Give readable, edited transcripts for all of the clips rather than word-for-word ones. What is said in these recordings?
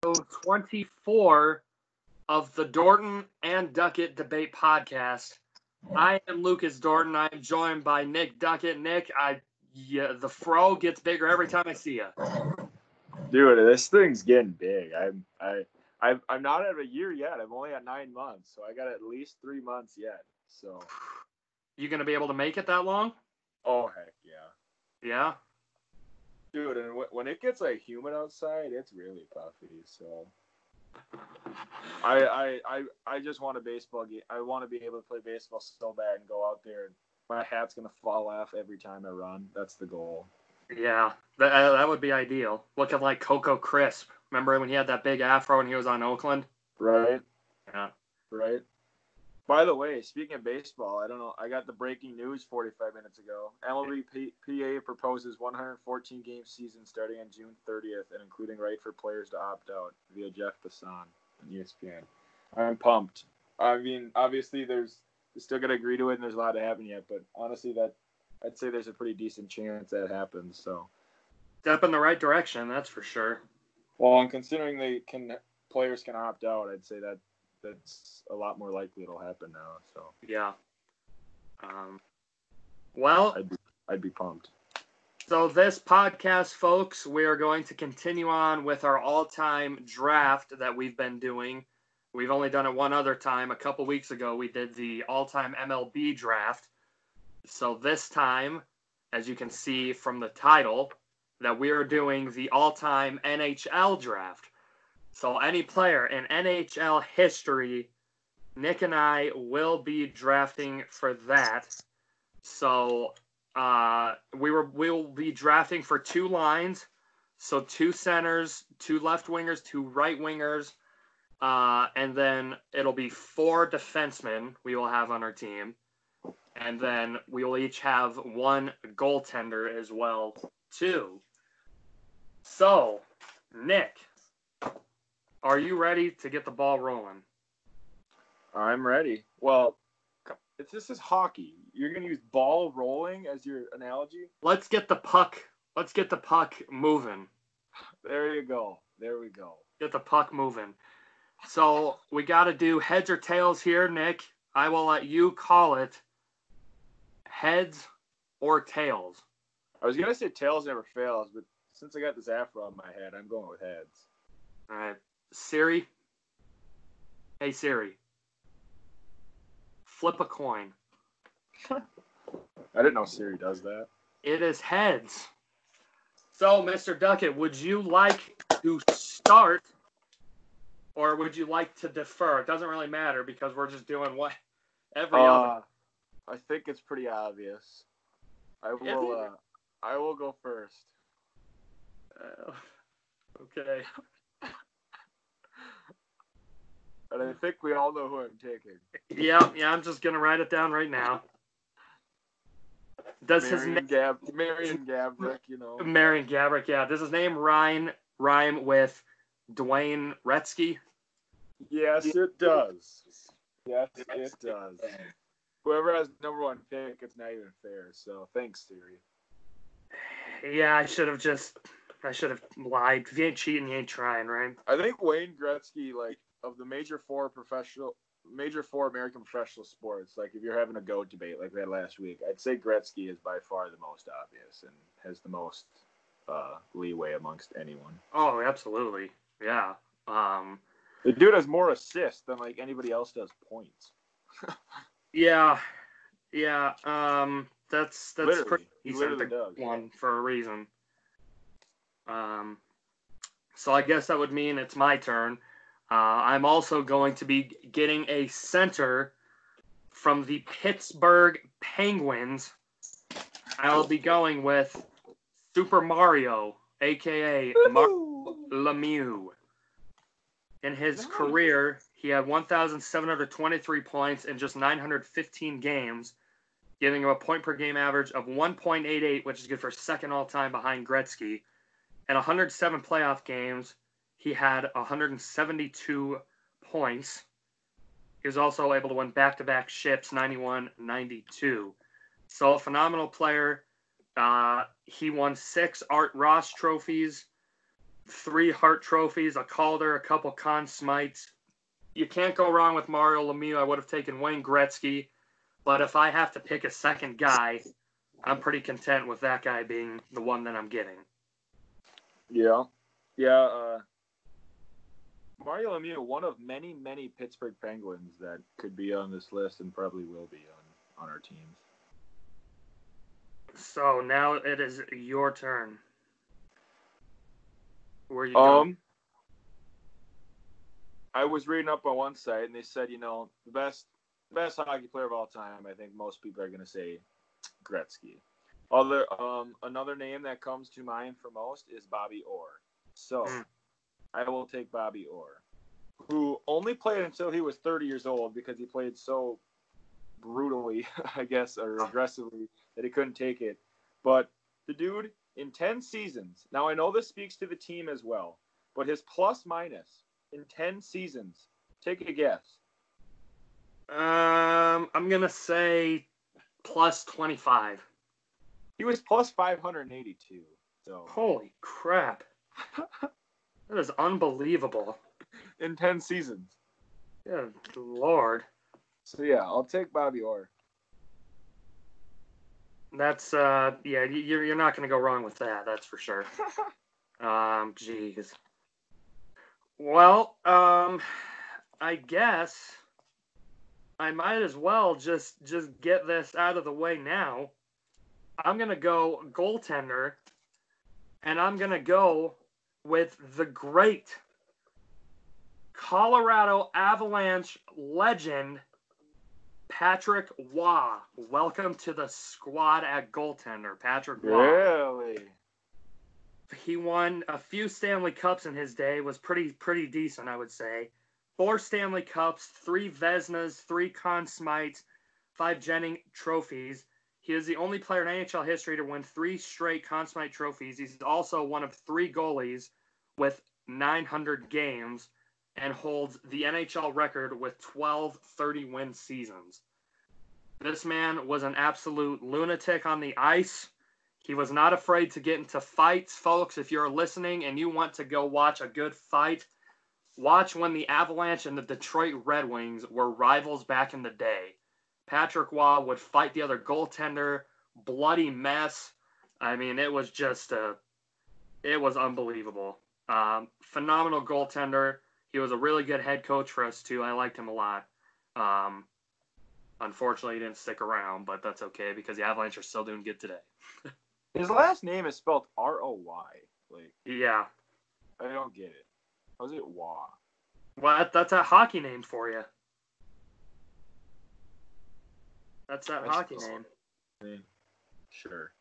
24 of the Dorton and Doetkott Debate Podcast. I am Lucas Dorton. I am joined by Nick Doetkott. Nick, the fro gets bigger every time I see you. Dude, this thing's getting big. I'm not at a year yet. I'm only at 9 months, so I got at least 3 months yet. So, you gonna be able to make it that long? Oh heck yeah. Yeah. Dude, and when it gets like humid outside, it's really puffy. So, I just want a baseball game. I want to be able to play baseball so bad and go out there and my hat's gonna fall off every time I run. That's the goal. Yeah, that would be ideal. Looking like Coco Crisp. Remember when he had that big afro when he was on Oakland? Right. Yeah. Right. By the way, speaking of baseball, I don't know. I got the breaking news 45 minutes ago. MLBPA proposes 114-game season starting on June 30th and including right for players to opt out via Jeff Passan on ESPN. I'm pumped. I mean, obviously, they're still got to agree to it, and there's a lot to happen yet. But honestly, I'd say there's a pretty decent chance that happens. So, step in the right direction, that's for sure. Well, and considering players can opt out, I'd say that's a lot more likely it'll happen now. So yeah. Well, I'd be pumped. So this podcast, folks, we are going to continue on with our all-time draft that we've been doing. We've only done it one other time. A couple weeks ago, we did the all-time MLB draft. So this time, as you can see from the title, that we are doing the all-time NHL draft. So any player in NHL history, Nick and I will be drafting for that. So we'll be drafting for 2 lines. So 2 centers, 2 left wingers, 2 right wingers, and then it'll be 4 defensemen we will have on our team. And then we will each have 1 goaltender as well, too. So, Nick, are you ready to get the ball rolling? I'm ready. Well, this is hockey. You're going to use ball rolling as your analogy? Let's get the puck moving. There you go. There we go. Get the puck moving. So, we got to do heads or tails here, Nick. I will let you call it heads or tails. I was going to say tails never fails, but since I got this afro on my head, I'm going with heads. All right. Siri. Hey, Siri. Flip a coin. I didn't know Siri does that. It is heads. So, Mr. Doetkott, would you like to start or would you like to defer? It doesn't really matter because we're just doing every other. I think it's pretty obvious. I will go first. Okay. And I think we all know who I'm taking. Yeah, I'm just going to write it down right now. Marion Gabrick, you know. Marion Gabrick, yeah. Does his name rhyme with Dwayne Gretzky? Yes, it does. Yes, it does. Whoever has number 1 pick, it's not even fair. So thanks, Siri. Yeah, I should have lied. If you ain't cheating, you ain't trying, right? I think Wayne Gretzky, like, of the major 4 American professional sports, like if you're having a GOAT debate like we had last week, I'd say Gretzky is by far the most obvious and has the most leeway amongst anyone. Oh, absolutely. Yeah. The dude has more assists than like anybody else does points. Yeah. That's literally, pretty decent one for a reason. So I guess that would mean it's my turn. I'm also going to be getting a center from the Pittsburgh Penguins. I'll be going with Super Mario, a.k.a. Lemieux. In his career, he had 1,723 points in just 915 games, giving him a point-per-game average of 1.88, which is good for second all-time behind Gretzky. In 107 playoff games, he had 172 points. He was also able to win back-to-back ships, 91-92. So a phenomenal player. He won 6 Art Ross trophies, 3 Hart trophies, a Calder, a couple Conn Smites. You can't go wrong with Mario Lemieux. I would have taken Wayne Gretzky. But if I have to pick a second guy, I'm pretty content with that guy being the one that I'm getting. Yeah. Mario Lemieux, one of many, many Pittsburgh Penguins that could be on this list and probably will be on our teams. So now it is your turn. Where are you going? I was reading up on one site and they said, the best hockey player of all time. I think most people are going to say Gretzky. Another name that comes to mind for most is Bobby Orr. So I will take Bobby Orr, who only played until he was 30 years old because he played so brutally, I guess, or aggressively that he couldn't take it. But the dude, in 10 seasons, now I know this speaks to the team as well, but his plus minus in 10 seasons, take a guess. I'm going to say plus 25. He was plus 582. So holy crap. That is unbelievable. In 10 seasons. Good Lord. So, yeah, I'll take Bobby Orr. That's, you're not going to go wrong with that. That's for sure. Geez. Well, I guess I might as well just get this out of the way now. I'm going to go goaltender, and I'm going to go with the great Colorado Avalanche legend, Patrick Waugh. Welcome to the squad at goaltender, Patrick Waugh. Really? He won a few Stanley Cups in his day, was pretty decent, I would say. 4 Stanley Cups, 3 Vezinas, 3 Conn Smites, 5 Jennings trophies. He is the only player in NHL history to win 3 straight Conn Smythe trophies. He's also one of 3 goalies with 900 games and holds the NHL record with 12 30-win seasons. This man was an absolute lunatic on the ice. He was not afraid to get into fights. Folks, if you're listening and you want to go watch a good fight, watch when the Avalanche and the Detroit Red Wings were rivals back in the day. Patrick Waugh would fight the other goaltender, bloody mess. I mean, it was just it was unbelievable. Phenomenal goaltender. He was a really good head coach for us, too. I liked him a lot. Unfortunately, he didn't stick around, but that's okay because the Avalanche are still doing good today. His last name is spelled R-O-Y. Yeah. I don't get it. How's it Waugh? Well, that's a hockey name for you. That's that hockey name. Sure.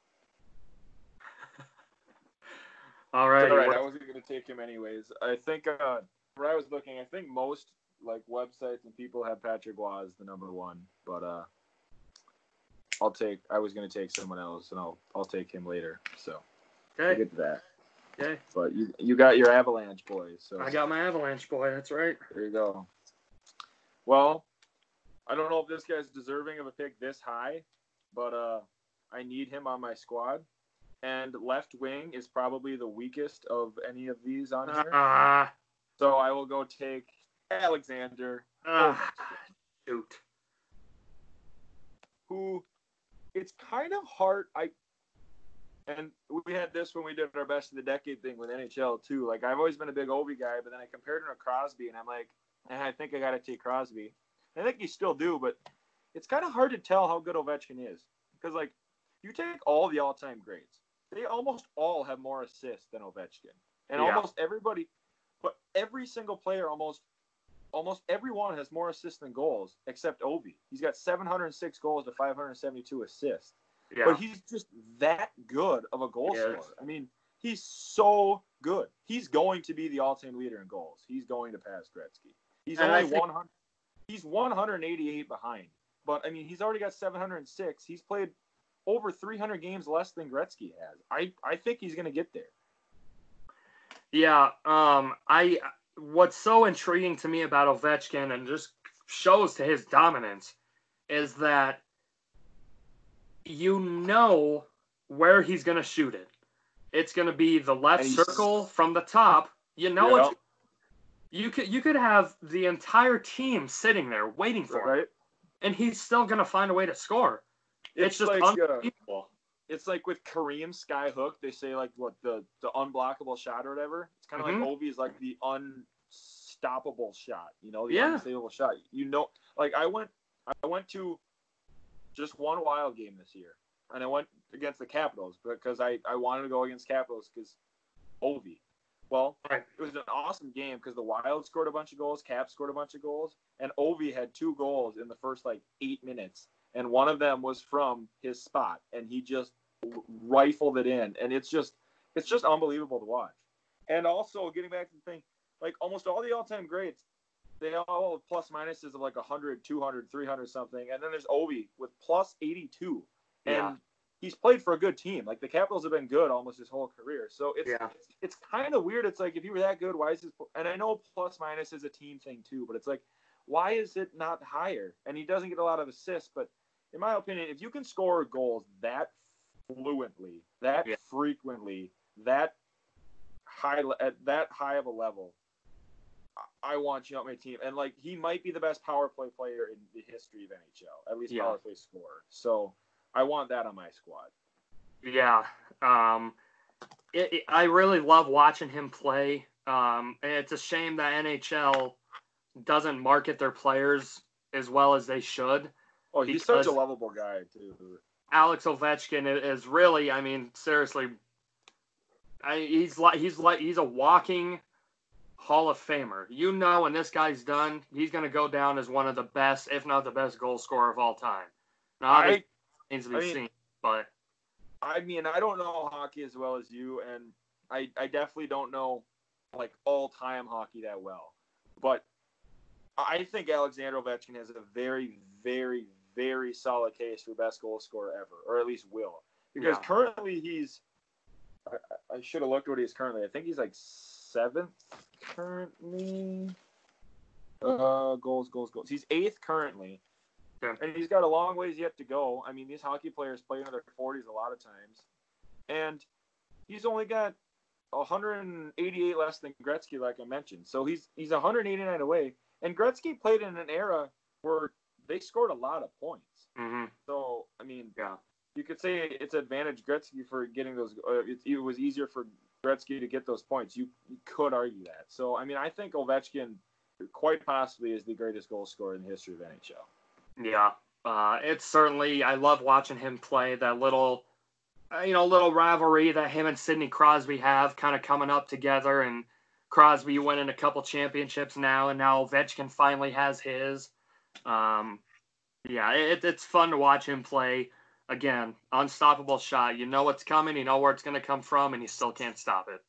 All right. I wasn't going to take him anyways. I think where I was looking, I think most websites and people have Patrick Waugh as the number 1, but I was going to take someone else, and I'll take him later. So we'll get to that. Okay. But you got your Avalanche boys. So I got my Avalanche boy. That's right. There you go. Well, I don't know if this guy's deserving of a pick this high, but I need him on my squad. And left wing is probably the weakest of any of these on here. So I will go take Alexander. Shoot. Who, it's kind of hard. And we had this when we did our best of the decade thing with NHL too. I've always been a big Ovi guy, but then I compared him to Crosby, and I'm like, I think I got to take Crosby. I think you still do, but it's kind of hard to tell how good Ovechkin is. Because, you take all the all-time greats. They almost all have more assists than Ovechkin. And almost everybody, but every single player, almost everyone has more assists than goals, except Ovi. He's got 706 goals to 572 assists. Yeah. But he's just that good of a goal scorer. I mean, he's so good. He's going to be the all-time leader in goals. He's going to pass Gretzky. He's only 100. He's 188 behind. But, I mean, he's already got 706. He's played over 300 games less than Gretzky has. I think he's going to get there. Yeah. What's so intriguing to me about Ovechkin and just shows to his dominance is that you know where he's going to shoot it. It's going to be the left And circle from the top. You know yeah, what? You could have the entire team sitting there waiting for him, right. and he's still going to find a way to score. It's just like unbelievable. it's like with Kareem skyhook, they say like what the unblockable shot or whatever. It's kind of Mhm. like Ovi is like the unstoppable shot, you know, the Yeah. unstable shot. You know, like I went to just one Wild game this year, and I went against the Capitals because I wanted to go against Capitals because Ovi. Well, Right. it was an awesome game because the Wild scored a bunch of goals, Cap scored a bunch of goals, and Ovi had 2 goals in the first like 8 minutes, and one of them was from his spot, and he just rifled it in, and it's just unbelievable to watch. And also getting back to the thing, like almost all the all-time greats, they all have plus minuses of like 100, 200, 300 something, and then there's Ovi with plus 82, and Yeah. he's played for a good team. Like the Capitals have been good almost his whole career, so it's kind of weird. It's like if you were that good, why is this? And I know plus minus is a team thing too, but it's like why is it not higher? And he doesn't get a lot of assists, but in my opinion, if you can score goals that fluently, that frequently, that high at that high of a level, I want you on my team. And like he might be the best power play player in the history of NHL, at least power play scorer. So I want that on my squad. Yeah. I really love watching him play. And it's a shame that NHL doesn't market their players as well as they should. Oh, he's such a lovable guy too. Alex Ovechkin is really, I mean, seriously, he's a walking Hall of Famer. You know, when this guy's done, he's going to go down as one of the best, if not the best, goal scorer of all time. Now, obviously, it needs to be seen, but I mean, I don't know hockey as well as you, and I definitely don't know like all-time hockey that well. But I think Alexander Ovechkin has a very, very, very solid case for best goal scorer ever, or at least will. Because currently he's I should have looked what he is currently. I think he's like 7th currently. Goals. He's 8th currently. Yeah. And he's got a long ways yet to go. I mean, these hockey players play into their 40s a lot of times. And he's only got 188 less than Gretzky, like I mentioned. So he's 189 away. And Gretzky played in an era where they scored a lot of points. Mm-hmm. So, I mean, you could say it's advantage Gretzky for getting those. It was easier for Gretzky to get those points. You could argue that. So, I mean, I think Ovechkin quite possibly is the greatest goal scorer in the history of NHL. Yeah, it's certainly, I love watching him play. That little rivalry that him and Sidney Crosby have kind of coming up together, and Crosby winning a couple championships now, and now Ovechkin finally has his. It's fun to watch him play. Again, unstoppable shot. You know what's coming, you know where it's going to come from, and you still can't stop it.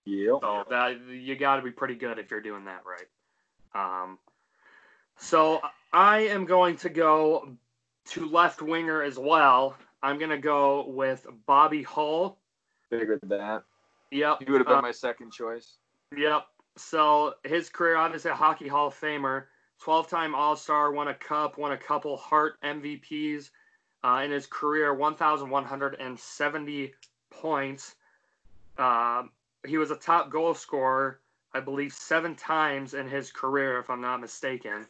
Yeah. So you got to be pretty good if you're doing that right. So I am going to go to left winger as well. I'm going to go with Bobby Hull. Figured that. Yep. He would have been my second choice. Yep. So his career, obviously a Hockey Hall of Famer, 12-time All-Star, won a cup, won a couple Hart MVPs in his career, 1,170 points. He was a top goal scorer, I believe, 7 times in his career, if I'm not mistaken.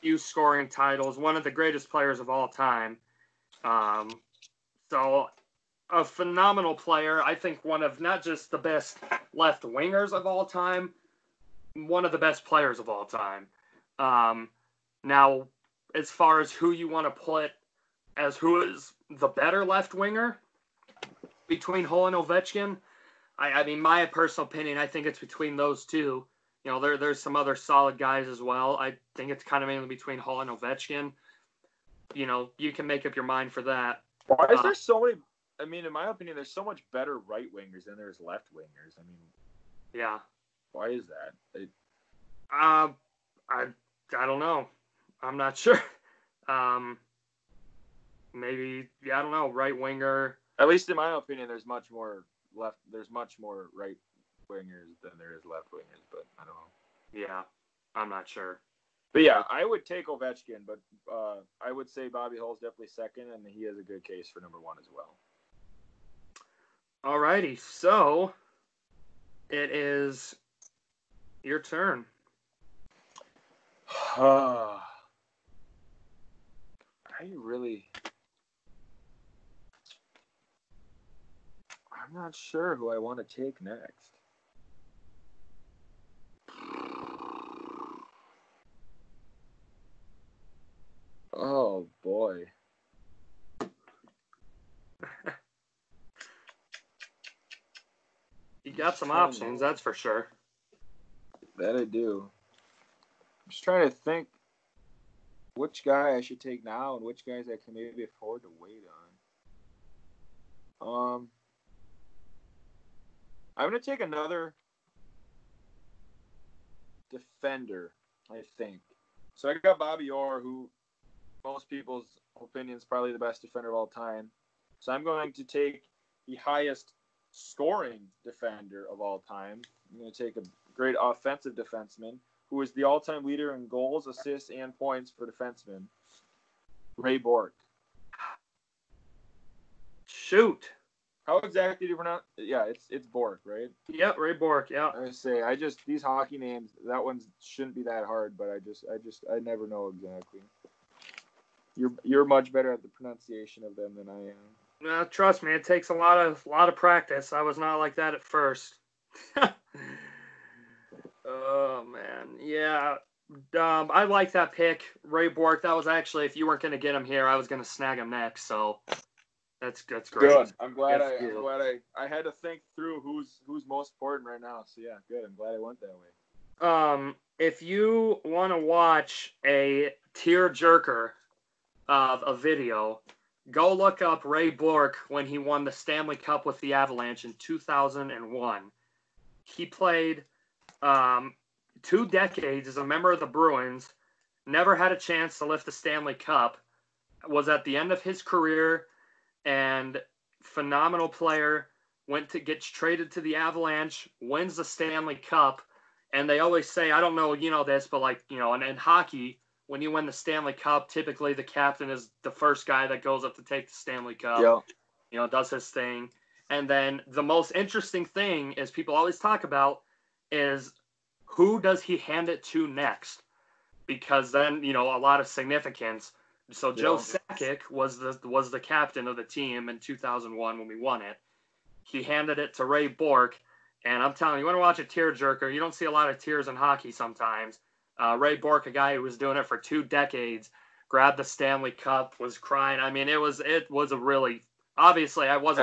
Few scoring titles, one of the greatest players of all time. So a phenomenal player. I think one of not just the best left wingers of all time, one of the best players of all time. Now, as far as who you want to put as who is the better left winger between Hull and Ovechkin, I mean, my personal opinion, I think it's between those two. You know, there's some other solid guys as well. I think it's kind of mainly between Hull and Ovechkin. You know, you can make up your mind for that. Why is there so many? I mean, in my opinion, there's so much better right wingers than there's left wingers. I mean, yeah. Why is that? I don't know. I'm not sure. Maybe I don't know. Right winger. At least in my opinion, there's much more left. There's much more right wingers than there is left wingers, but I don't know. Yeah, I'm not sure. But yeah, I would take Ovechkin, but I would say Bobby Hull's definitely second, and he has a good case for number 1 as well. Alrighty, so it is your turn. I'm not sure who I want to take next. Oh, boy. You got some options, that's for sure. That I do. I'm just trying to think which guy I should take now and which guys I can maybe afford to wait on. I'm going to take another defender, I think. So I got Bobby Orr, who most people's opinion is probably the best defender of all time. So I'm going to take the highest scoring defender of all time. I'm going to take a great offensive defenseman who is the all-time leader in goals, assists, and points for defensemen, Ray Bourque. Shoot. How exactly do you pronounce? Yeah, it's Bourque, right? Yep, Ray Bourque. Yeah. I just these hockey names. That one shouldn't be that hard, but I never know exactly. You're much better at the pronunciation of them than I am. Trust me, it takes a lot of practice. I was not like that at first. Oh man, yeah. I like that pick, Ray Bourque. That was actually, if you weren't going to get him here, I was going to snag him next. So that's great. Good. I'm glad I had to think through who's most important right now. So yeah, good. I'm glad I went that way. If you want to watch a tear-jerker of a video, go look up Ray Bourque when he won the Stanley Cup with the Avalanche in 2001. He played 2 decades as a member of the Bruins, never had a chance to lift the Stanley Cup, was at the end of his career, and phenomenal player, gets traded to the Avalanche, wins the Stanley Cup, and they always say, I don't know, you know this, but like, you know, in hockey, when you win the Stanley Cup, typically the captain is the first guy that goes up to take the Stanley Cup, you know, does his thing. And then the most interesting thing is people always talk about is who does he hand it to next? Because then, you know, a lot of significance. So Joe Sakic was the captain of the team in 2001 when we won it. He handed it to Ray Bourque, and I'm telling you, you want to watch a tearjerker, you don't see a lot of tears in hockey sometimes. Ray Bourque, a guy who was doing it for 2 decades, grabbed the Stanley Cup, was crying. I mean, it was a really, obviously I was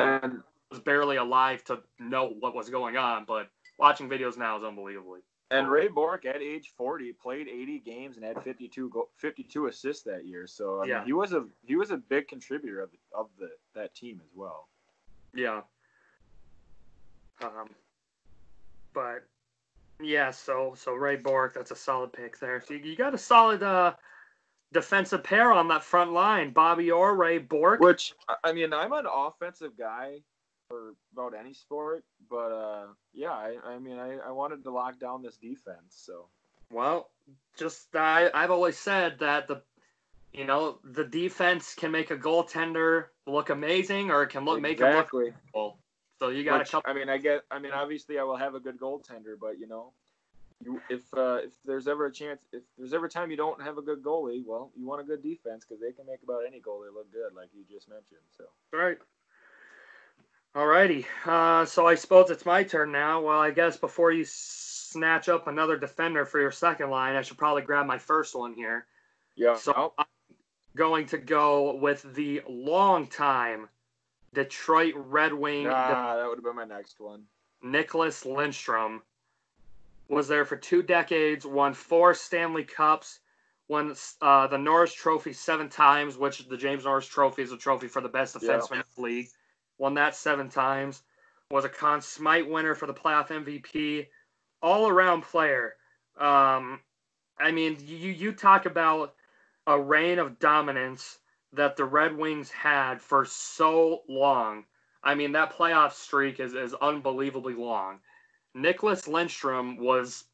barely alive to know what was going on, but watching videos now is unbelievable. And Ray Bourque, at age 40, played 80 games and had 52 assists that year. So I mean, he was a big contributor of that team as well. Yeah. But yeah, so Ray Bourque, that's a solid pick there. So you got a solid defensive pair on that front line, Bobby Orr, Ray Bourque. Which I mean, I'm an offensive guy for about any sport, but yeah, I wanted to lock down this defense. So well, just I've always said that the defense can make a goaltender look amazing, or it can make him look cool. So you got a couple. I mean, obviously, I will have a good goaltender, but if there's ever a chance, if there's ever time you don't have a good goalie, well, you want a good defense because they can make about any goalie look good, like you just mentioned. So right. Alrighty. So I suppose it's my turn now. Well, I guess before you snatch up another defender for your second line, I should probably grab my first one here. Yeah. So I'm going to go with the longtime Detroit Red Wing. That would have been my next one. Nicklas Lindstrom was there for 2 decades, won 4 Stanley Cups, won the Norris Trophy 7 times, which the James Norris Trophy is a trophy for the best defenseman in the league. Won that 7 times. Was a Conn Smythe winner for the playoff MVP. All-around player. I mean, you talk about a reign of dominance that the Red Wings had for so long. I mean, that playoff streak is unbelievably long. Nicklas Lindstrom was,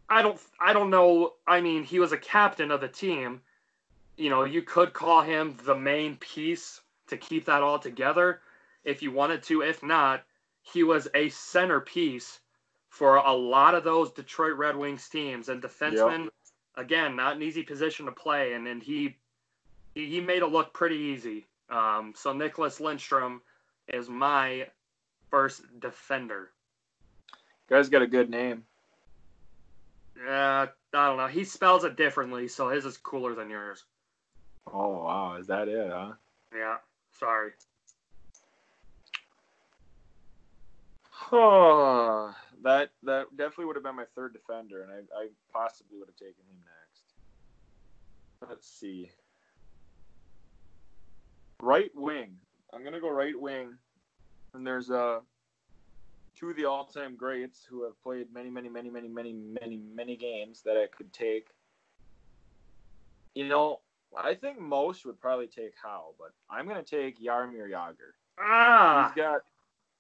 I don't know. I mean, he was a captain of the team. You know, you could call him the main piece to keep that all together. if you wanted to. If not, he was a centerpiece for a lot of those Detroit Red Wings teams. And defenseman, again, not an easy position to play, and he made it look pretty easy. So Nicholas Lindstrom is my first defender. Guy's got a good name. I don't know. He spells it differently, so his is cooler than yours. Oh, wow. Is that it, huh? Yeah. Sorry. Oh, that definitely would have been my third defender, and I possibly would have taken him next. Let's see. Right wing. I'm going to go right wing. And there's two of the all-time greats who have played many games that I could take. You know, I think most would probably take Howe, but I'm going to take Jaromir Jagr. He's got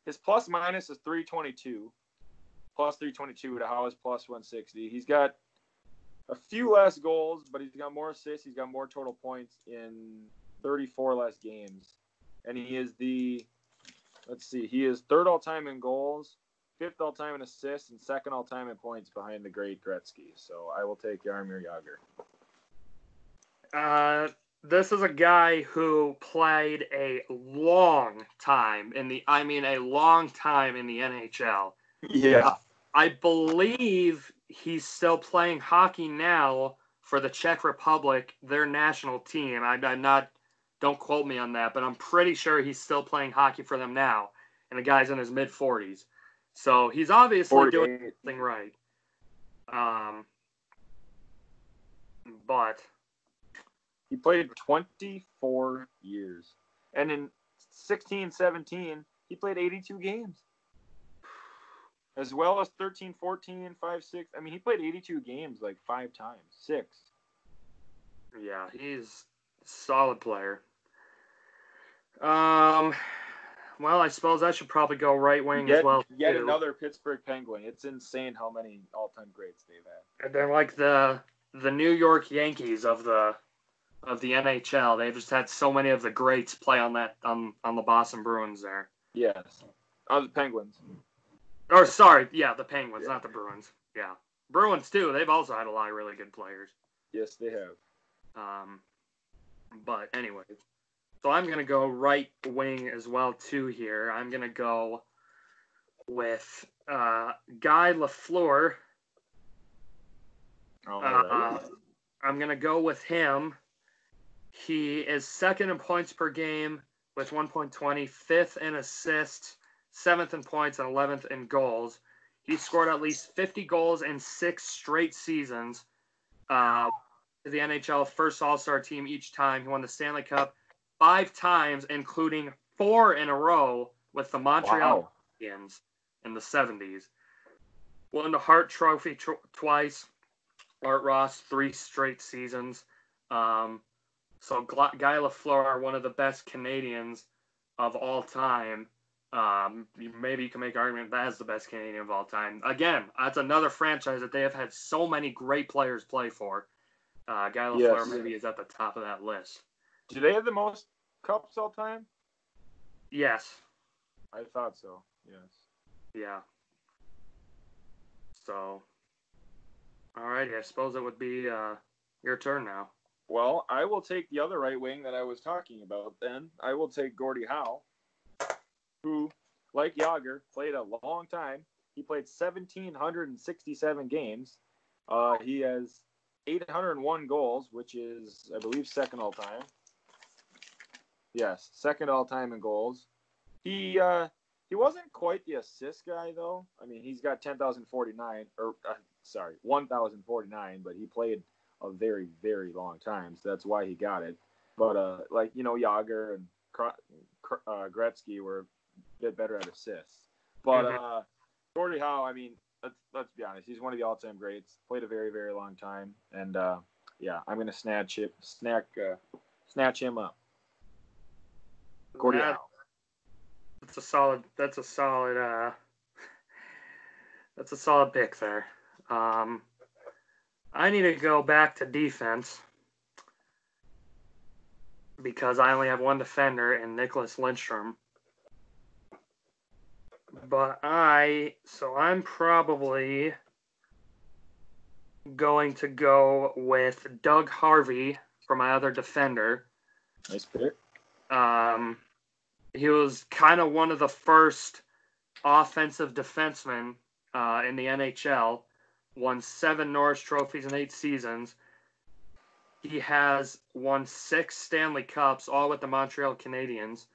his plus minus is 322. Plus 322 to Howe's plus 160. He's got a few less goals, but he's got more assists. He's got more total points in 34 less games. And he is he is third all-time in goals, fifth all-time in assists, and second all-time in points behind the great Gretzky. So I will take Jaromir Jagr. This is a guy who played a long time in the NHL. Yeah. I believe he's still playing hockey now for the Czech Republic, their national team. Don't quote me on that, but I'm pretty sure he's still playing hockey for them now. And the guy's in his mid-40s. So he's obviously 48. doing something right. But he played 24 years. And in 16-17, he played 82 games. As well as 13-14, 5-6. I mean, he played 82 games like 5 times. 6. Yeah, he's a solid player. Well, I suppose I should probably go right wing as well. Yet another Pittsburgh Penguin. It's insane how many all-time greats they've had. And they're like the New York Yankees of the NHL. They've just had so many of the greats play on the Boston Bruins there. Yes. The Penguins. Or sorry, yeah, the Penguins, not the Bruins. Yeah. Bruins too. They've also had a lot of really good players. Yes, they have. But anyway. So I'm going to go right wing as well, too, here. I'm going to go with Guy Lafleur. Right. I'm going to go with him. He is second in points per game with 1.20, fifth in assists, seventh in points, and 11th in goals. He scored at least 50 goals in 6 straight seasons. The NHL first All-Star team each time. He won the Stanley Cup 5 times, including 4 in a row with the Montreal Canadiens in the 70s. Won the Hart Trophy twice. Art Ross 3 straight seasons. So Guy Lafleur, one of the best Canadians of all time. Maybe you can make an argument that is the best Canadian of all time. Again, that's another franchise that they have had so many great players play for. Guy Lafleur maybe is at the top of that list. Do they have the most cups all time? Yes. I thought so. Yes. Yeah. So, all right. I suppose it would be your turn now. Well, I will take the other right wing that I was talking about then. I will take Gordie Howe, who, like Jagr, played a long time. He played 1,767 games. He has 801 goals, which is, I believe, second all-time. Yes, second all-time in goals. He wasn't quite the assist guy, though. I mean, he's got 1,049, but he played a very, very long time, so that's why he got it. But, Jagr and Gretzky were a bit better at assists. But Gordie Howe, I mean, let's be honest, he's one of the all-time greats. Played a very, very long time, and I'm going to snatch him up. Gordie Howe. That's a solid pick there. I need to go back to defense because I only have one defender in Nicholas Lindstrom. But I'm probably going to go with Doug Harvey for my other defender. Nice pick. He was kind of one of the first offensive defensemen in the NHL. Won 7 Norris trophies in 8 seasons. He has won 6 Stanley Cups, all with the Montreal Canadiens.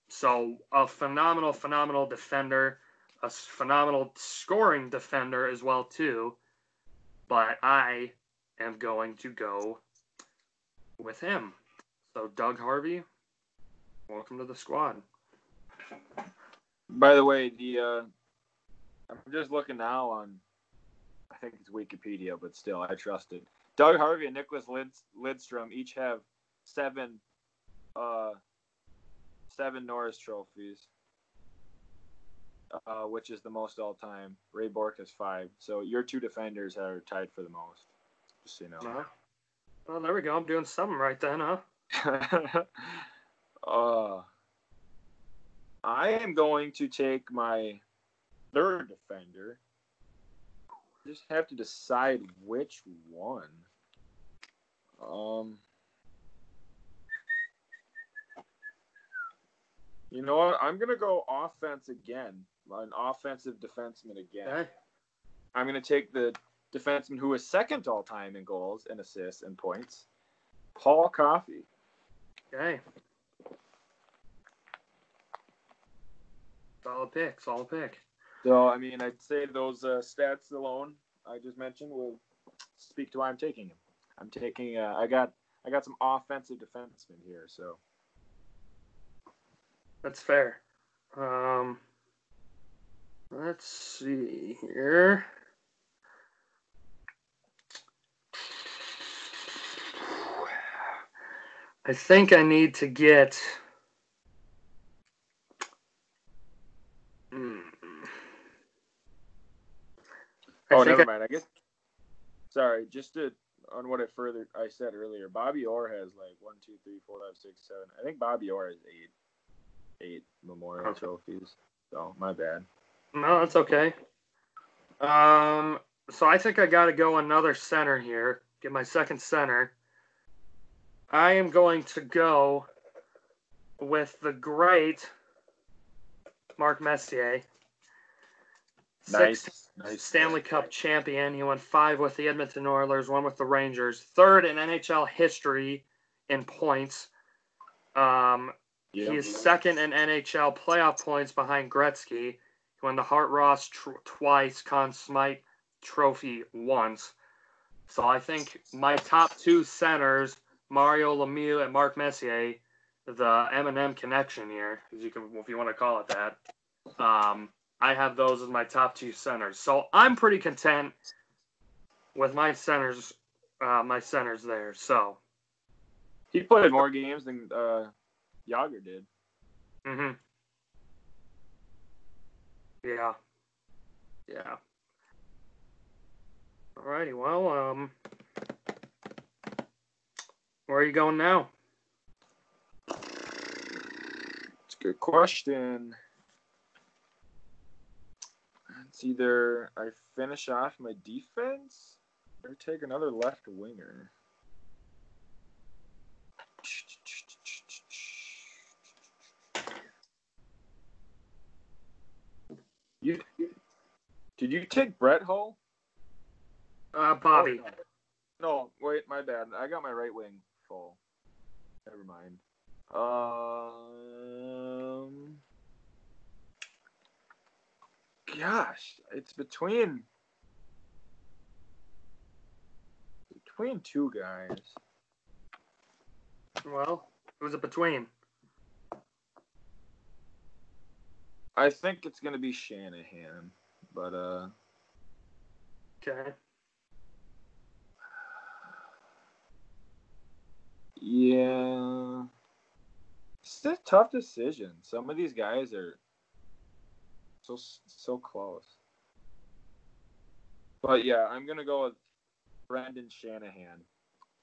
So a phenomenal defender, a phenomenal scoring defender as well too. But I am going to go with him. So Doug Harvey, welcome to the squad. By the way, I'm just looking now on, I think it's Wikipedia, but still, I trust it. Doug Harvey and Nicholas Lidstrom each have 7 Norris trophies, which is the most all time. Ray Bourque has 5. So your 2 defenders are tied for the most. Just so you know. Well, there we go. I'm doing something right then, huh? I am going to take my 3rd defender. Just have to decide which one. You know what? I'm gonna go offense again. An offensive defenseman again. Okay. I'm gonna take the defenseman who is 2nd all time in goals and assists and points, Paul Coffey. Okay. Solid pick. So, I mean, I'd say those stats alone I just mentioned will speak to why I'm taking him. I'm taking. I got some offensive defensemen here, so that's fair. Let's see here. I think I need to get. Never mind. I guess. Sorry, just on what I said earlier. Bobby Orr has like 1, 2, 3, 4, 5, 6, 7. I think Bobby Orr has 8 Memorial trophies. So my bad. No, that's okay. So I think I got to go another center here. Get my 2nd center. I am going to go with the great Mark Messier. Nice. Stanley Cup champion. He won 5 with the Edmonton Oilers, 1 with the Rangers. 3rd in NHL history in points. He is 2nd in NHL playoff points behind Gretzky. He won the Hart Ross twice, Conn Smythe trophy once. So I think my top 2 centers, Mario Lemieux and Mark Messier, the M&M connection here, if you want to call it that. I have those as my top 2 centers. So I'm pretty content with my centers there. So he played more games than Yager did. Mm-hmm. Yeah. Alrighty, well, where are you going now? It's a good question. It's either I finish off my defense or take another left winger. Did you take Brett Hull? Bobby. Oh, no, wait, my bad. I got my right wing full. Never mind. Gosh, it's between 2 guys. Well, who's it between? I think it's gonna be Shanahan, but Okay. Yeah, it's a tough decision. Some of these guys are so close. But yeah, I'm gonna go with Brendan Shanahan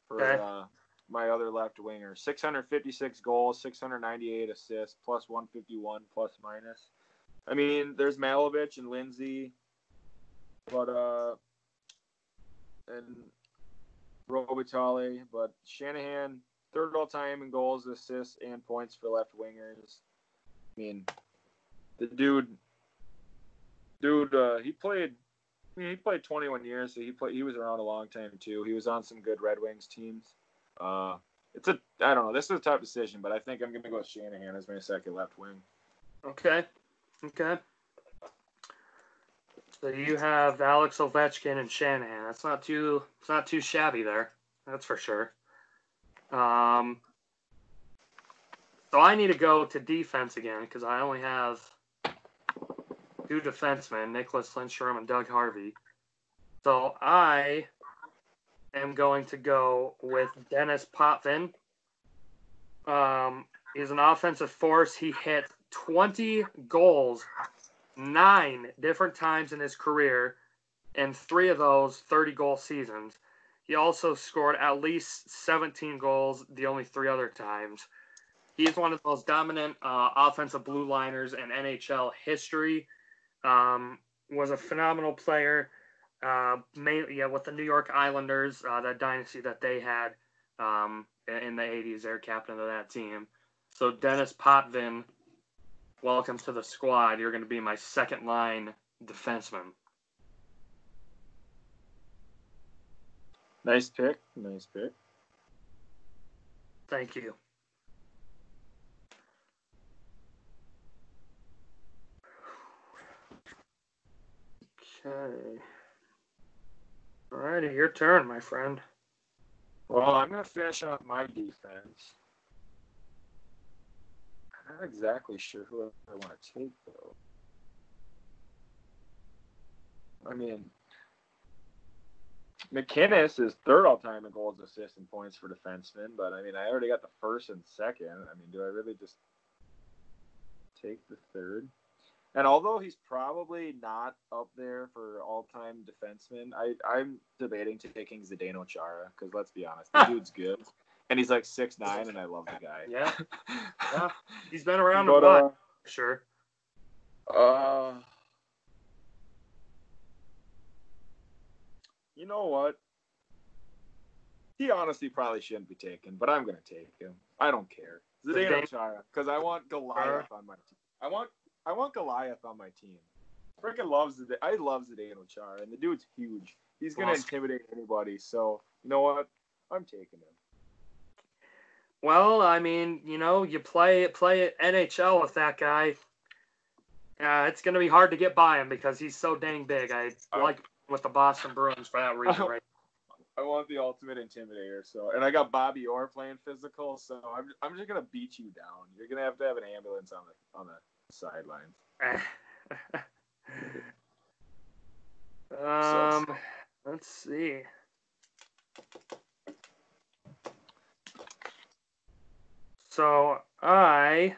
for my other left winger. 656 goals, 698 assists, plus 151 plus minus. I mean, there's Malovich and Lindsay, but and Robitaille, but Shanahan, third all time in goals, assists, and points for left wingers. I mean, the dude, he played 21 years, so he was around a long time too. He was on some good Red Wings teams. I don't know. This is a tough decision, but I think I'm gonna go with Shanahan as my second left wing. Okay. So you have Alex Ovechkin and Shanahan. It's not too shabby there. That's for sure. So I need to go to defense again because I only have two defensemen, Nicholas Lindstrom and Doug Harvey. So I am going to go with Dennis Potvin. He's an offensive force. He hit 20 goals 9 different times in his career, and 3 of those 30-goal seasons. He also scored at least 17 goals the only 3 other times. He's one of the most dominant offensive blue liners in NHL history. Was a phenomenal player, mainly with the New York Islanders, that dynasty that they had in the 80s. They're captain of that team. So Dennis Potvin, welcome to the squad. You're going to be my second line defenseman. Nice pick. Thank you. Okay. All righty, your turn, my friend. Well, I'm going to finish off my defense. I'm not exactly sure who I want to take, though. I mean, McInnes is third all-time in goals, assists, and points for defensemen, but, I mean, I already got the first and second. I mean, do I really just take the third? And although he's probably not up there for all-time defensemen, I'm debating taking Zdeno Chara because, let's be honest, the dude's good. And he's like 6'9", and I love the guy. Yeah. He's been around a lot, sure. You know what? He honestly probably shouldn't be taken, but I'm going to take him. I don't care. Zdeno Chara, because I want Goliath on my team. I want Goliath on my team. I love Zdeno Chara, and the dude's huge. He's going to intimidate anybody, so you know what? I'm taking him. Well, I mean, you play NHL with that guy. It's going to be hard to get by him because he's so dang big. I like with the Boston Bruins for that reason, right? I want the ultimate intimidator. And I got Bobby Orr playing physical, so I'm just gonna beat you down. You're gonna have to have an ambulance on the sidelines. Let's see. So let's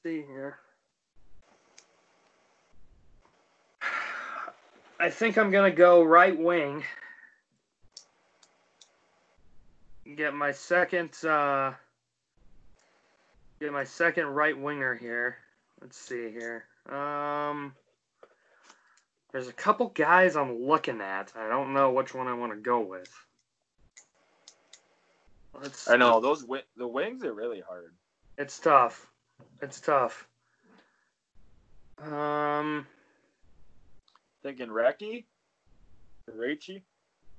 see here. I think I'm going to go right wing. Get my second right winger here. Let's see here. There's a couple guys I'm looking at. I don't know which one I want to go with. I know the wings are really hard. It's tough. Thinking Rachy?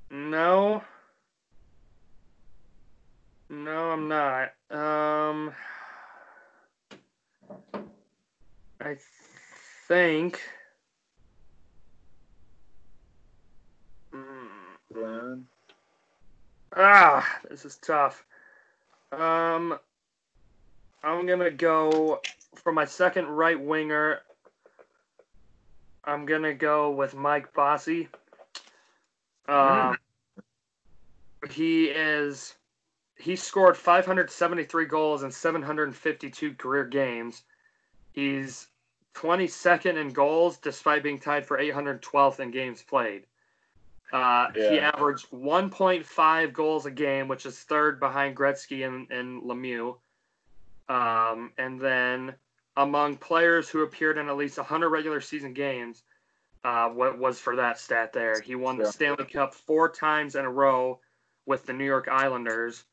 No, I'm not. I think. This is tough. I'm gonna go for my second right winger. I'm gonna go with Mike Bossy. He scored 573 goals in 752 career games. He's 22nd in goals, despite being tied for 812th in games played. He averaged 1.5 goals a game, which is third behind Gretzky and Lemieux. And then among players who appeared in at least 100 regular season games, what was for that stat there? He won the Stanley Cup 4 times in a row with the New York Islanders.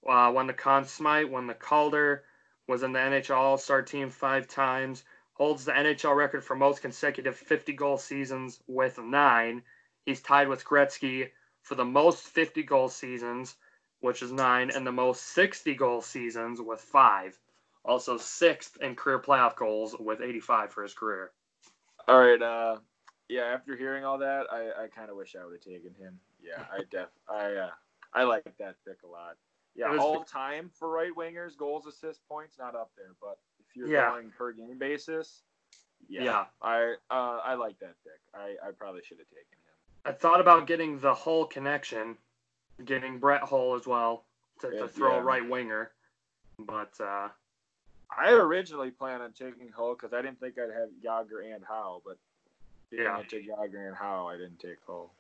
Won the Conn Smythe, won the Calder, was in the NHL All-Star team 5 times, holds the NHL record for most consecutive 50-goal seasons with 9. He's tied with Gretzky for the most 50-goal seasons, which is 9, and the most 60-goal seasons with 5. Also 6th in career playoff goals with 85 for his career. All right. Yeah, after hearing all that, I kind of wish I would have taken him. Yeah, I like that pick a lot. Yeah, all time for right wingers, goals, assists, points, not up there. But if you're going per game basis, I like that pick. I probably should have taken him. I thought about getting the Hull connection, getting Brett Hull as well to throw a right winger, but I originally planned on taking Hull because I didn't think I'd have Yager and Howe, but I took Yager and Howe. I didn't take Hull.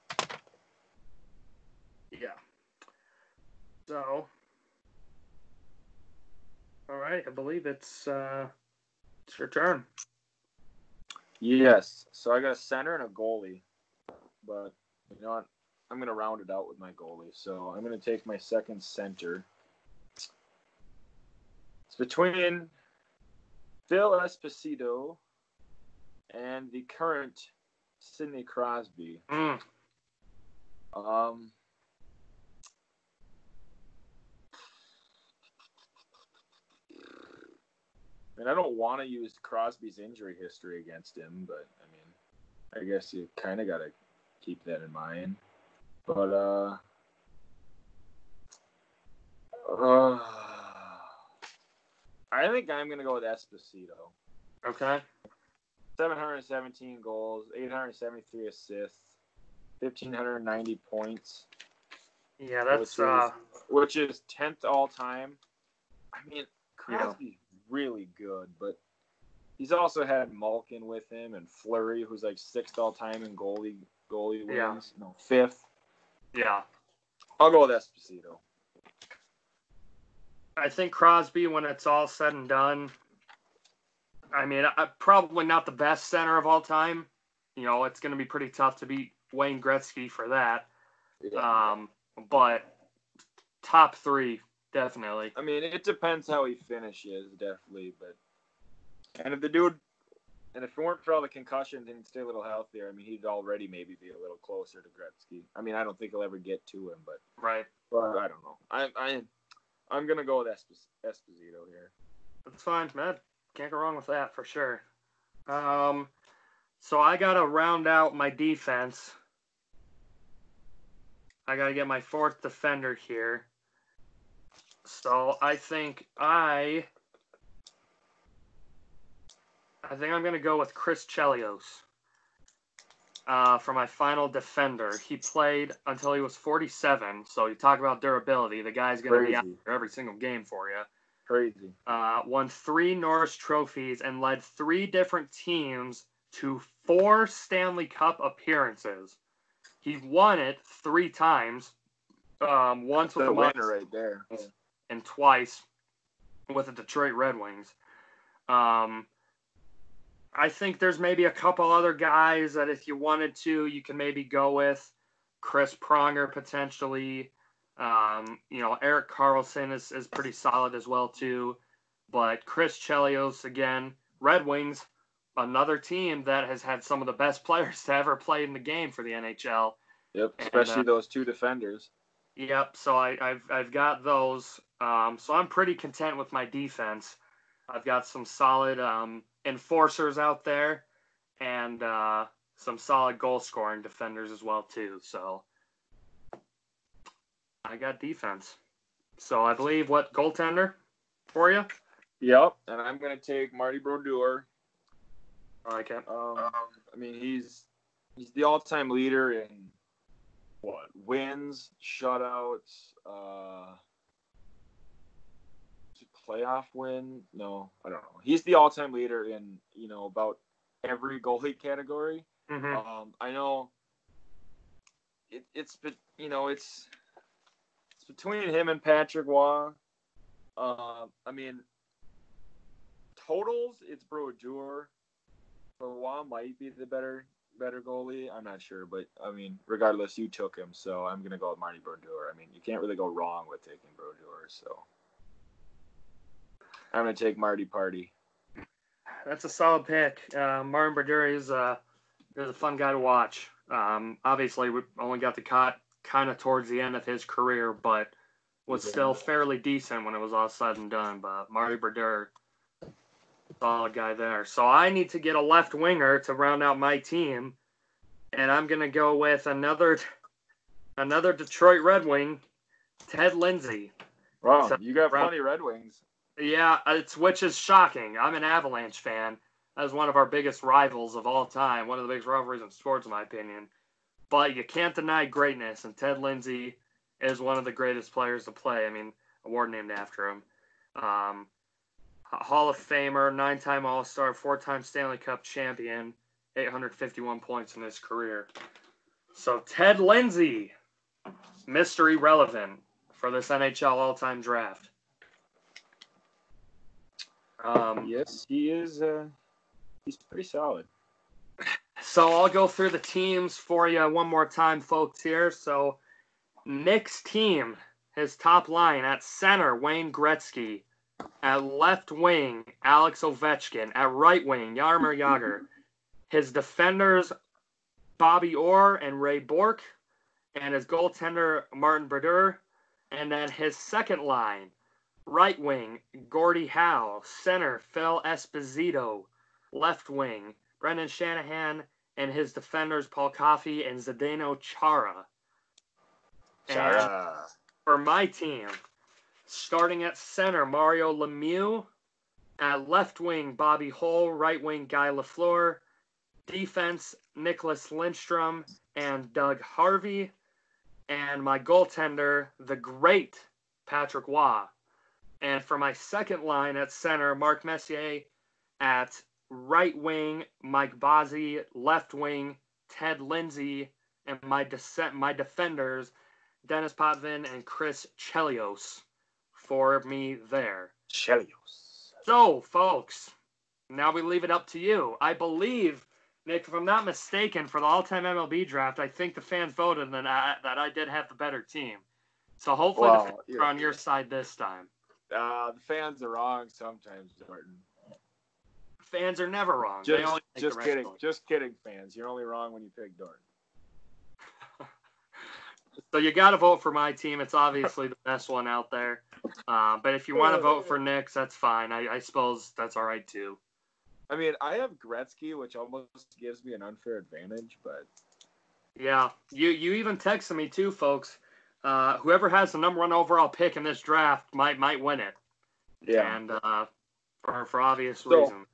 Yeah. So, all right, I believe it's your turn. Yes. So I got a center and a goalie, but you know what? I'm going to round it out with my goalie. So I'm going to take my second center. It's between Phil Esposito and the current Sidney Crosby. And I don't want to use Crosby's injury history against him, but I mean, I guess you kind of got to keep that in mind. But I think I'm gonna go with Esposito. Okay. 717 goals, 873 assists, 1,590 points. Yeah, that's which is 10th all time. I mean, Crosby's really good, but he's also had Malkin with him and Fleury, who's like 6th all time in goalie wins. Yeah. No, 5th. Yeah. I'll go with Esposito. I think Crosby, when it's all said and done, I mean, probably not the best center of all time. You know, it's going to be pretty tough to beat Wayne Gretzky for that. Yeah. But top 3, definitely. I mean, it depends how he finishes, definitely. But and if it weren't for all the concussions and he'd stay a little healthier, I mean, he'd already maybe be a little closer to Gretzky. I mean, I don't think he'll ever get to him, but right. But I don't know. I'm gonna go with Esposito here. That's fine, man. Can't go wrong with that for sure. So I gotta round out my defense. I gotta get my 4th defender here. So I think I'm gonna go with Chris Chelios for my final defender. He played until he was 47. So you talk about durability. The guy's gonna be out there every single game for you. Crazy. Won 3 Norris trophies and led 3 different teams to 4 Stanley Cup appearances. He won it 3 times. Once with the winner right there, and twice with the Detroit Red Wings. I think there's maybe a couple other guys that if you wanted to, you can maybe go with. Chris Pronger potentially. Erik Karlsson is pretty solid as well too. But Chris Chelios, again, Red Wings, another team that has had some of the best players to ever play in the game for the NHL. Yep, especially those 2 defenders. Yep, so I've got those. So I'm pretty content with my defense. I've got some solid enforcers out there and some solid goal-scoring defenders as well too. So I got defense. So I believe what goaltender for you? Yep, and I'm gonna take Marty Brodeur. I like it. I mean, he's the all-time leader in wins, shutouts, playoff win. No, I don't know. He's the all-time leader in about every goalie category. Mm-hmm. I know it's between him and Patrick Waugh. I mean, totals, it's Brodeur. Roy might be the better goalie. I'm not sure, but I mean, regardless, you took him, so I'm gonna go with Marty Brodeur. I mean, you can't really go wrong with taking Brodeur, so I'm gonna take Marty Party. That's a solid pick. Martin Brodeur is a fun guy to watch. Obviously, we only got the cut kind of towards the end of his career, but was still fairly decent when it was all said and done. But Marty Brodeur, solid guy there. So I need to get a left winger to round out my team, and I'm gonna go with another Detroit Red Wing, Ted Lindsay. Wow, so, you got plenty of Red Wings. Yeah, which is shocking. I'm an Avalanche fan. That's one of our biggest rivals of all time. One of the biggest rivalries in sports, in my opinion. But you can't deny greatness, and Ted Lindsay is one of the greatest players to play. I mean, award named after him. Hall of Famer, 9-time All-Star, 4-time Stanley Cup champion, 851 points in his career. So Ted Lindsay, mystery relevant for this NHL all-time draft. Yes, he is. He's pretty solid. So I'll go through the teams for you one more time, folks, here. So Nick's team, his top line at center, Wayne Gretzky. At left wing, Alex Ovechkin. At right wing, Jaromir Jagr. His defenders, Bobby Orr and Ray Bourque. And his goaltender, Martin Brodeur. And then his second line, right wing, Gordie Howe. Center, Phil Esposito. Left wing, Brendan Shanahan. And his defenders, Paul Coffey and Zdeno Chara. Chara. And for my team, starting at center, Mario Lemieux. At left wing, Bobby Hull. Right wing, Guy Lafleur. Defense, Nicholas Lindstrom and Doug Harvey. And my goaltender, the great Patrick Waugh. And for my second line at center, Mark Messier. At right wing, Mike Bozzi. Left wing, Ted Lindsay. And my defenders, Dennis Potvin and Chris Chelios for me there. Chelios. So, folks, now we leave it up to you. I believe, Nick, if I'm not mistaken, for the all-time MLB draft, I think the fans voted that I did have the better team. So hopefully the fans are on your side this time. The fans are wrong sometimes, Dorton. Fans are never wrong. Just kidding. Just kidding, fans. You're only wrong when you pick Dorton. So you got to vote for my team. It's obviously the best one out there. But if you want to vote for Nick's, that's fine. I suppose that's all right, too. I mean, I have Gretzky, which almost gives me an unfair advantage, but... Yeah, you even texted me, too, folks. Whoever has the number 1 overall pick in this draft might win it. Yeah. And for obvious reasons.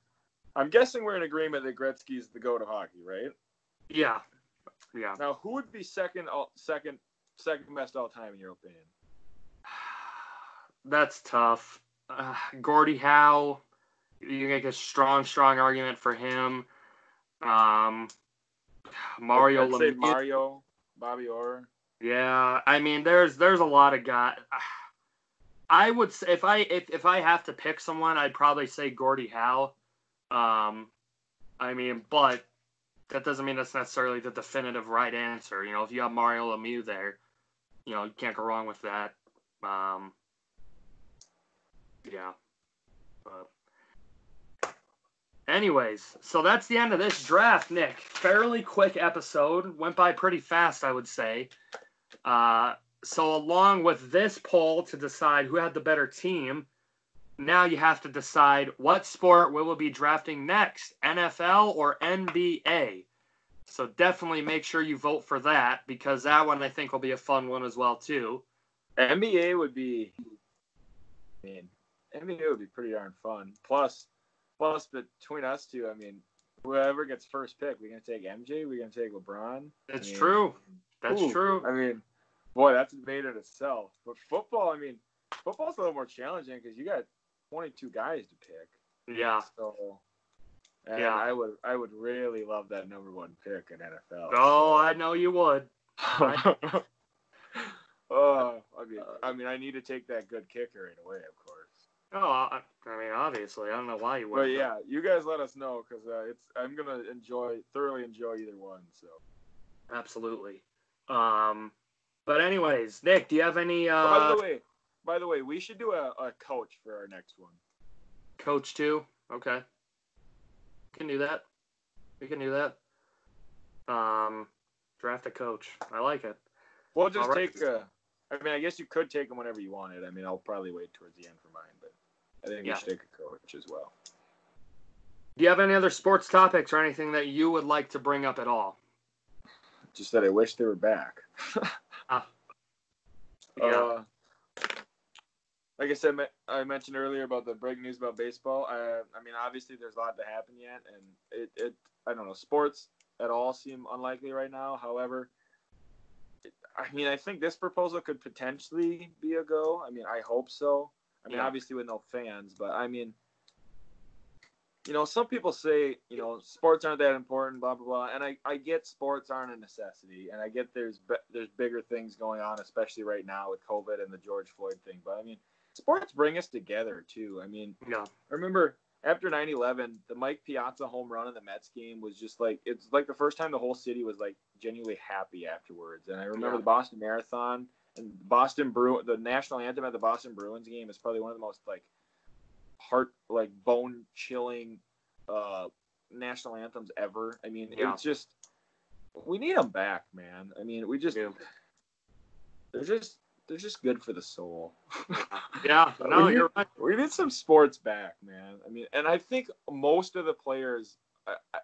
I'm guessing we're in agreement that Gretzky's the GOAT of hockey, right? Yeah. Yeah. Now, who would be second best all time in your opinion? That's tough. Gordie Howe, you make a strong argument for him. Mario I'd say Mario, Bobby Orr. Yeah, I mean, there's a lot of guys. I would say if I have to pick someone, I'd probably say Gordie Howe. I mean, but that doesn't mean that's necessarily the definitive right answer. You know, if you have Mario Lemieux there, you know, you can't go wrong with that. Yeah. But anyways, so that's the end of this draft, Nick. Fairly quick episode. Went by pretty fast, I would say. So along with this poll to decide who had the better team, now you have to decide what sport we will be drafting next, NFL or NBA. So definitely make sure you vote for that, because that one I think will be a fun one as well too. NBA would be, NBA would be pretty darn fun. Plus between us two, I mean, whoever gets first pick, we're gonna take MJ, we're gonna take LeBron. That's true. That's true. I mean, boy, that's a debate in itself. But football, I mean, football's a little more challenging because you got 22 guys to pick. Yeah. So, yeah, I would really love that number 1 pick in NFL. Oh, I know you would. Oh, I mean, I need to take that good kicker right away, of course. Oh, I mean, obviously, I don't know why you But wouldn't. yeah, you guys let us know because I'm gonna thoroughly enjoy either one. So. Absolutely. But anyways, Nick, do you have any By the way, we should do a coach for our next one. coach too? Okay. We can do that. We can do that. Draft a coach. I like it. We'll just All right. I mean, I guess you could take them whenever you wanted. I mean, I'll probably wait towards the end for mine, but I think we should take a coach as well. Do you have any other sports topics or anything that you would like to bring up at all? Just that I wish they were back. Yeah. Like I said, I mentioned earlier about the breaking news about baseball. I mean, obviously there's a lot to happen yet, and it I don't know, sports at all seem unlikely right now. However, I mean, I think this proposal could potentially be a go. I mean, I hope so. I mean, obviously with no fans, but I mean, you know, some people say, you know, sports aren't that important, blah, blah, blah. And I get sports aren't a necessity. And I get there's bigger things going on, especially right now with COVID and the George Floyd thing. But, I mean, sports bring us together, too. I mean, I remember after 9/11, the Mike Piazza home run in the Mets game was just like, it's like the first time the whole city was, like, genuinely happy afterwards. And I remember the Boston Marathon and the national anthem at the Boston Bruins game is probably one of the most, like, bone chilling national anthems ever. I mean, it's just, we need them back, man. I mean, they're just good for the soul. No, you're right. We need some sports back, man. I mean, and I think most of the players,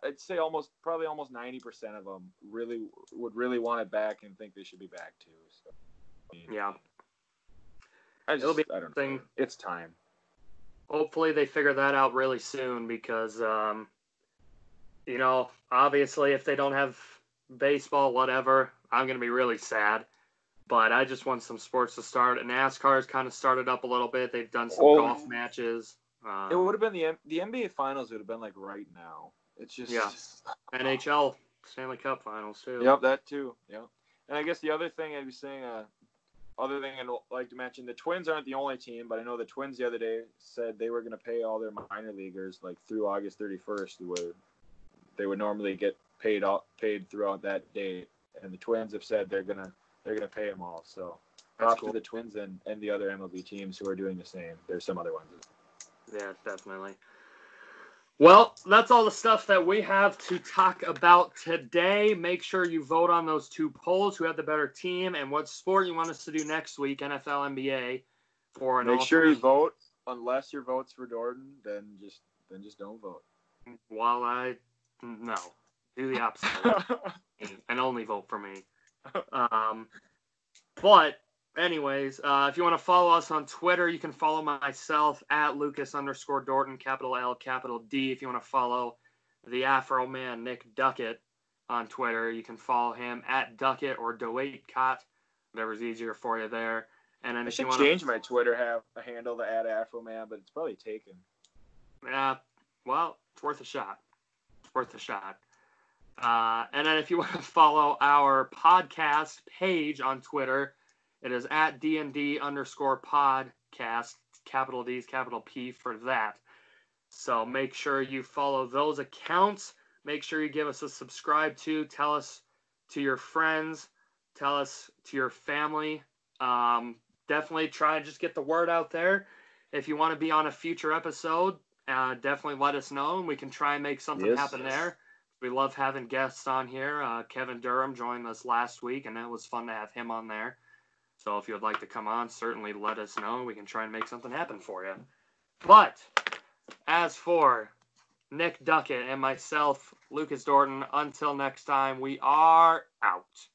I'd say probably almost 90% of them would really want it back and think they should be back too. So, I mean, I don't know. It's time. Hopefully they figure that out really soon because, you know, obviously if they don't have baseball, whatever, I'm going to be really sad. But I just want some sports to start. And NASCAR's kind of started up a little bit. They've done some golf matches. It would have been the NBA Finals would have been like right now. It's just NHL Stanley Cup Finals too. Yep, that too. Yep. And I guess the other thing I'd be saying, other thing I'd like to mention, the Twins aren't the only team, but I know the Twins the other day said they were going to pay all their minor leaguers like through August 31st, where they would normally get paid throughout that date. And the Twins have said they're gonna pay them all. So props to the Twins and the other MLB teams who are doing the same. There's some other ones. Yeah, definitely. Well, that's all the stuff that we have to talk about today. Make sure you vote on those two polls, who had the better team and what sport you want us to do next week, NFL, NBA. Make sure you vote. Unless your vote's for Dorton, then just don't vote. Well, no. Do the opposite. And only vote for me. But anyways, if you want to follow us on Twitter, you can follow myself at Lucas_Dorton, capital L, capital D. If you want to follow the Afro man, Nick Doetkott, on Twitter, you can follow him at Doetkott or Doetkott, whatever's easier for you there. And then I should change my Twitter handle to @AfroMan, but it's probably taken. Yeah, well, it's worth a shot. And then if you want to follow our podcast page on Twitter, it is at DND_podcast, capital D's, capital P for that. So make sure you follow those accounts. Make sure you give us a subscribe to. Tell us to your friends. Tell us to your family. Definitely try and just get the word out there. If you want to be on a future episode, definitely let us know, and we can try and make something happen there. We love having guests on here. Kevin Durham joined us last week, and it was fun to have him on there. So if you would like to come on, certainly let us know. We can try and make something happen for you. But as for Nick Doetkott and myself, Lucas Dorton, until next time, we are out.